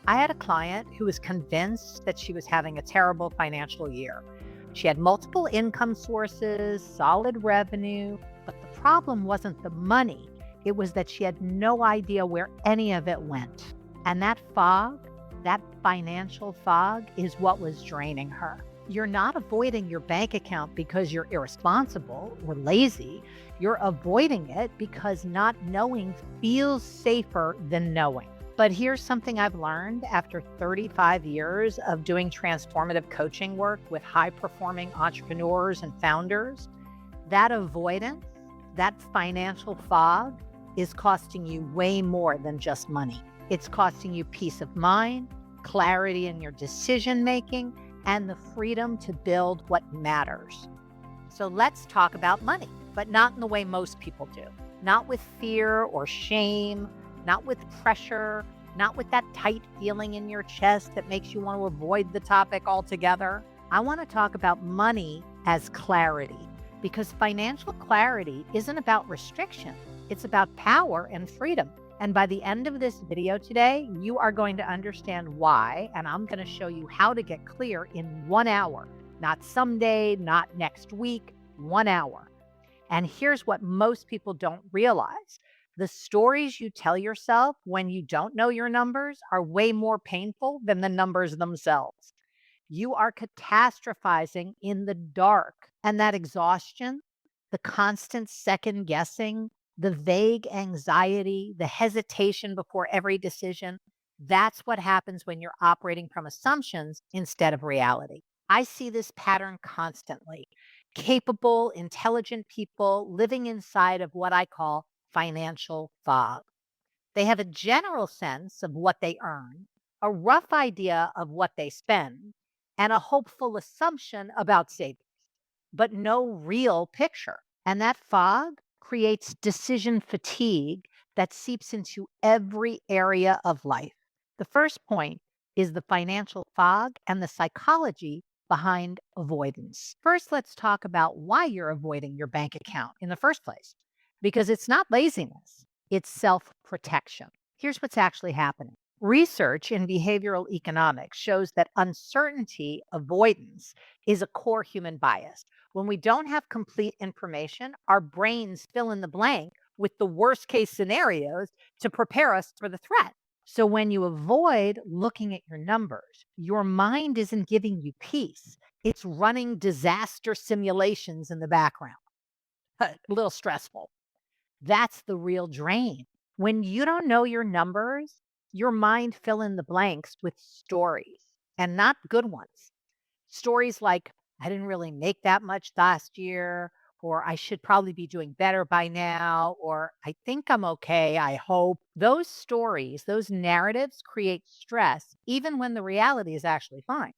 I had a client who was convinced that she was having a terrible financial year. She had multiple income sources, solid revenue, but the problem wasn't the money. It was that she had no idea where any of it went. And that fog, that financial fog, is what was draining her. You're not avoiding your bank account because you're irresponsible or lazy. You're avoiding it because not knowing feels safer than knowing. But here's something I've learned after 35 years of doing transformative coaching work with high-performing entrepreneurs and founders. That avoidance, that financial fog, is costing you way more than just money. It's costing you peace of mind, clarity in your decision-making, and the freedom to build what matters. So let's talk about money, but not in the way most people do. Not with fear or shame, not with pressure, not with that tight feeling in your chest that makes you want to avoid the topic altogether. I want to talk about money as clarity, because financial clarity isn't about restriction. It's about power and freedom. And by the end of this video today, you are going to understand why, and I'm going to show you how to get clear in 1 hour. Not someday, not next week, 1 hour. And here's what most people don't realize. The stories you tell yourself when you don't know your numbers are way more painful than the numbers themselves. You are catastrophizing in the dark. And that exhaustion, the constant second guessing, the vague anxiety, the hesitation before every decision, that's what happens when you're operating from assumptions instead of reality. I see this pattern constantly. Capable, intelligent people living inside of what I call financial fog. They have a general sense of what they earn, a rough idea of what they spend, and a hopeful assumption about savings, but no real picture. And that fog creates decision fatigue that seeps into every area of life. The first point is the financial fog and the psychology behind avoidance. First, let's talk about why you're avoiding your bank account in the first place, because it's not laziness, it's self-protection. Here's what's actually happening. Research in behavioral economics shows that uncertainty avoidance is a core human bias. When we don't have complete information, our brains fill in the blank with the worst case scenarios to prepare us for the threat. So when you avoid looking at your numbers, your mind isn't giving you peace. It's running disaster simulations in the background. A little stressful. That's the real drain. When you don't know your numbers, your mind fill in the blanks with stories, and not good ones. Stories like, I didn't really make that much last year, or I should probably be doing better by now, or I think I'm okay, I hope. Those stories, those narratives create stress, even when the reality is actually fine.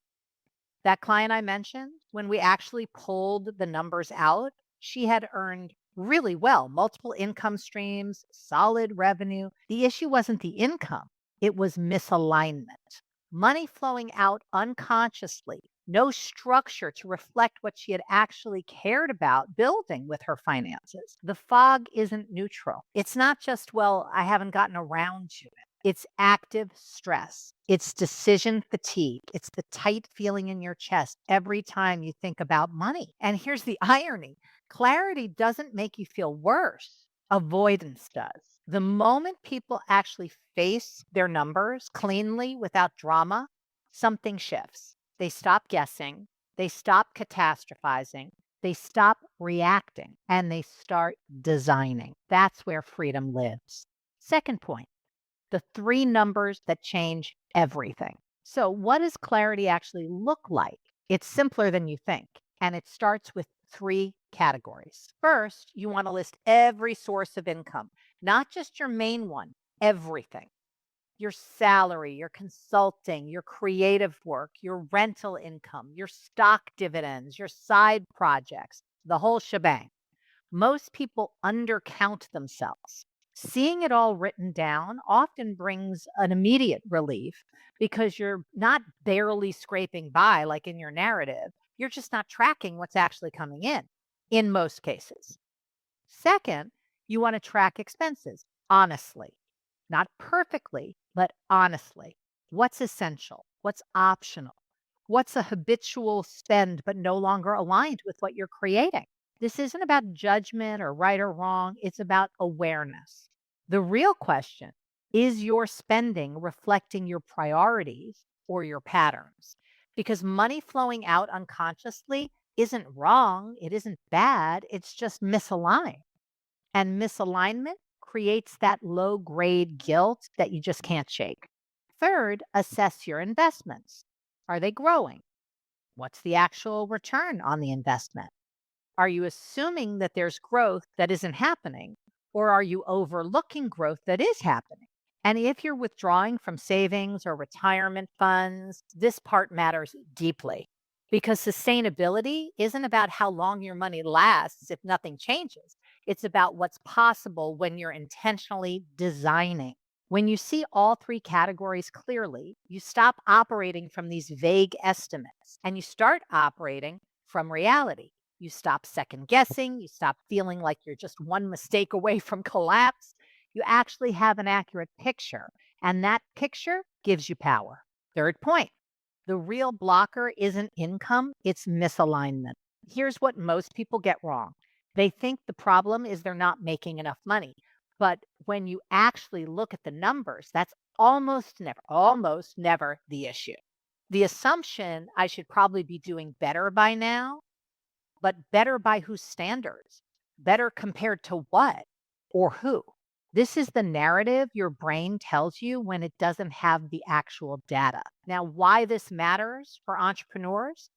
That client I mentioned, when we actually pulled the numbers out, she had earned really well, multiple income streams, solid revenue. The issue wasn't the income, it was misalignment. Money flowing out unconsciously, no structure to reflect what she had actually cared about building with her finances. The fog isn't neutral. It's not just, well, I haven't gotten around to it. It's active stress. It's decision fatigue. It's the tight feeling in your chest every time you think about money. And here's the irony. Clarity doesn't make you feel worse. Avoidance does. The moment people actually face their numbers cleanly without drama, something shifts. They stop guessing. They stop catastrophizing. They stop reacting, and they start designing. That's where freedom lives. Second point, the 3 numbers that change everything. So what does clarity actually look like? It's simpler than you think, and it starts with 3 categories. First, you want to list every source of income, not just your main one, everything. Your salary, your consulting, your creative work, your rental income, your stock dividends, your side projects, the whole shebang. Most people undercount themselves. Seeing it all written down often brings an immediate relief because you're not barely scraping by like in your narrative. You're just not tracking what's actually coming in most cases. Second, you want to track expenses honestly, not perfectly, but honestly. What's essential? What's optional? What's a habitual spend but no longer aligned with what you're creating? This isn't about judgment or right or wrong. It's about awareness. The real question is your spending reflecting your priorities or your patterns? Because money flowing out unconsciously isn't wrong, it isn't bad, it's just misaligned. And misalignment creates that low grade guilt that you just can't shake. Third, assess your investments. Are they growing? What's the actual return on the investment? Are you assuming that there's growth that isn't happening? Or are you overlooking growth that is happening? And if you're withdrawing from savings or retirement funds, this part matters deeply because sustainability isn't about how long your money lasts if nothing changes. It's about what's possible when you're intentionally designing. When you see all three categories clearly, you stop operating from these vague estimates and you start operating from reality. You stop second guessing, you stop feeling like you're just one mistake away from collapse. You actually have an accurate picture, and that picture gives you power. Third point, the real blocker isn't income, it's misalignment. Here's what most people get wrong. They think the problem is they're not making enough money. But when you actually look at the numbers, that's almost never the issue. The assumption I should probably be doing better by now, but better by whose standards? Better compared to what or who? This is the narrative your brain tells you when it doesn't have the actual data. Now, why this matters for entrepreneurs?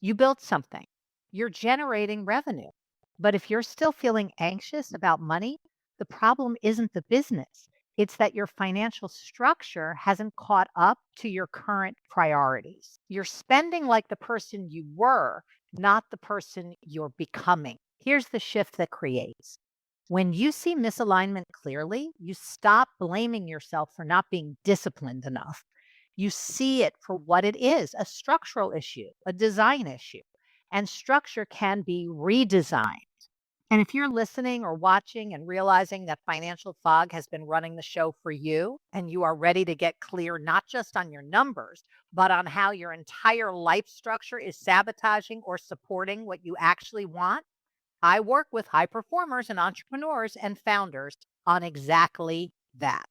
You built something, you're generating revenue. But if you're still feeling anxious about money, the problem isn't the business. It's that your financial structure hasn't caught up to your current priorities. You're spending like the person you were, not the person you're becoming. Here's the shift that creates. When you see misalignment clearly, you stop blaming yourself for not being disciplined enough. You see it for what it is, a structural issue, a design issue. And structure can be redesigned. And if you're listening or watching and realizing that financial fog has been running the show for you, and you are ready to get clear not just on your numbers, but on how your entire life structure is sabotaging or supporting what you actually want, I work with high performers and entrepreneurs and founders on exactly that.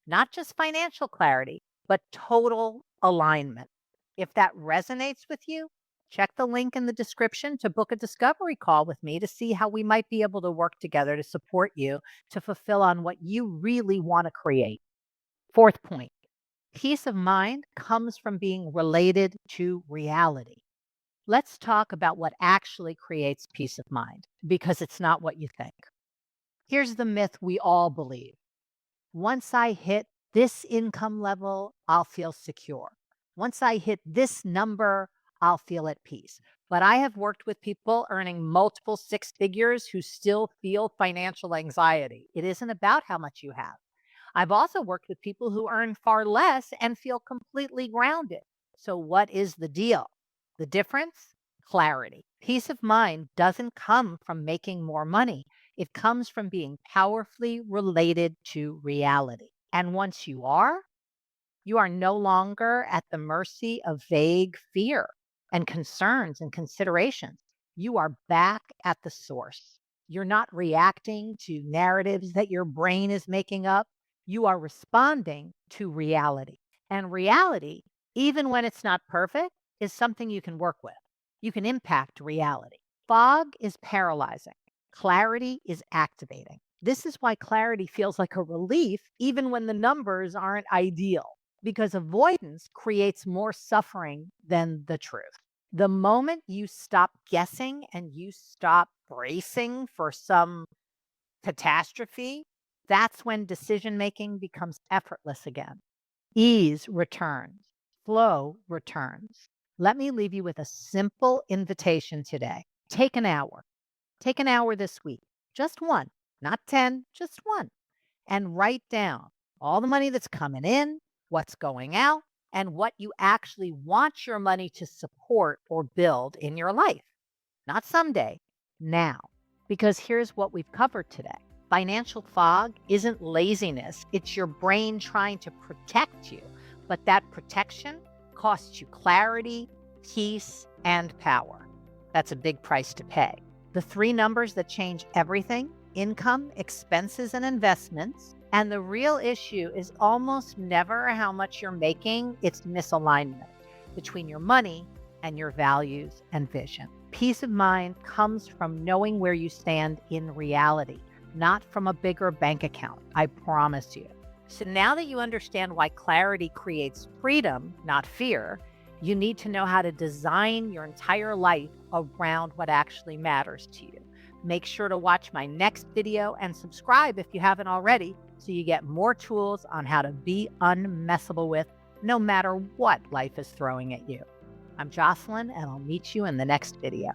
Not just financial clarity, but total alignment. If that resonates with you, check the link in the description to book a discovery call with me to see how we might be able to work together to support you to fulfill on what you really want to create. Fourth point, peace of mind comes from being related to reality. Let's talk about what actually creates peace of mind because it's not what you think. Here's the myth we all believe. Once I hit this income level, I'll feel secure. Once I hit this number, I'll feel at peace. But I have worked with people earning multiple six figures who still feel financial anxiety. It isn't about how much you have. I've also worked with people who earn far less and feel completely grounded. So, what is the deal? The difference? Clarity. Peace of mind doesn't come from making more money. It comes from being powerfully related to reality. And once you are no longer at the mercy of vague fear and concerns and considerations. You are back at the source. You're not reacting to narratives that your brain is making up. You are responding to reality. And reality, even when it's not perfect, is something you can work with. You can impact reality. Fog is paralyzing. Clarity is activating. This is why clarity feels like a relief, even when the numbers aren't ideal, because avoidance creates more suffering than the truth. The moment you stop guessing and you stop bracing for some catastrophe, that's when decision making becomes effortless again. Ease returns, flow returns. Let me leave you with a simple invitation today. Take an hour. Take an hour this week, just one, not 10, just one, and write down all the money that's coming in, what's going out, and what you actually want your money to support or build in your life. Not someday, now. Because here's what we've covered today. Financial fog isn't laziness, it's your brain trying to protect you. But that protection costs you clarity, peace, and power. That's a big price to pay. The three numbers that change everything: income, expenses, and investments. And the real issue is almost never how much you're making, it's misalignment between your money and your values and vision. Peace of mind comes from knowing where you stand in reality, not from a bigger bank account, I promise you. So now that you understand why clarity creates freedom, not fear, you need to know how to design your entire life around what actually matters to you. Make sure to watch my next video and subscribe if you haven't already, so you get more tools on how to be unmessable with no matter what life is throwing at you. I'm Josselyne, and I'll meet you in the next video.